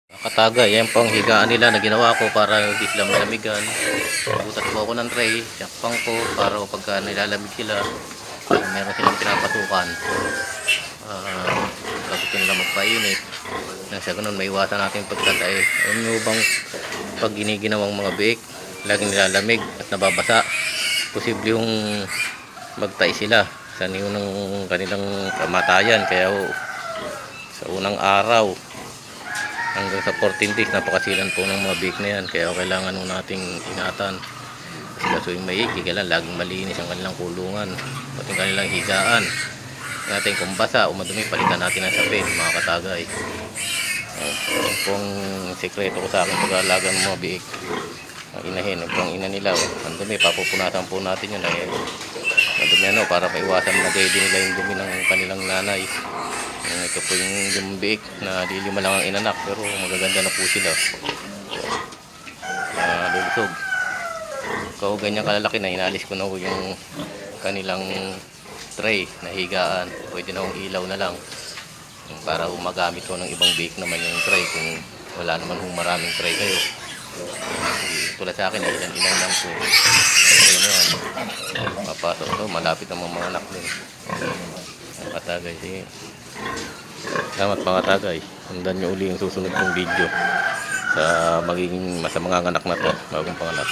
Katagay, yan po ang higaan nila na ginawa ko para hindi sila malamigan. Butas po ako ng tray, yakpang ko para pagka nilalamig sila, meron silang pinapasukan. Gusto nila magpainit. Nang sa ganun, may iwasan natin pagkatay. Ayun yung bang pag giniginawang mga biik, laging nilalamig at nababasa. Posible yung magtay sila sa niyo ng kanilang kamatayan. Kaya sa unang araw, hanggang sa 14 days napakasilan po ng mga biik na yan, kaya kailangan nung nating ingatan kasi kasuing maigi, kailangan laging malinis ang kanilang kulungan pati kanilang higaan natin. Kung basa o madumi, palitan natin ang sapin, mga katagay. Yan po ang sekreto ko sa akin pag-aalaga ng mga biik. Ang inahin, ang ina nila ang dumi, papupunatan po natin yun madumi para maiwasan na din nila yung dumi ng kanilang nanay. Ito po yung biik na lilima lang ang inanak, pero magaganda na po sila. Lulusog. Kung ganyan kalalaki na, inalis ko na yung kanilang tray na higaan. Pwede na ilaw na lang para magamit ko ng ibang biik naman yung tray kung wala naman maraming tray kayo. Tulad sa akin, ilan lang po. Papasok ito, malapit ang mga anak din. Ang katagay, sige. Salamat mga tagay. Sundan nyo uli yung susunod kong video sa magiging masamang anak na to, bagong panganak.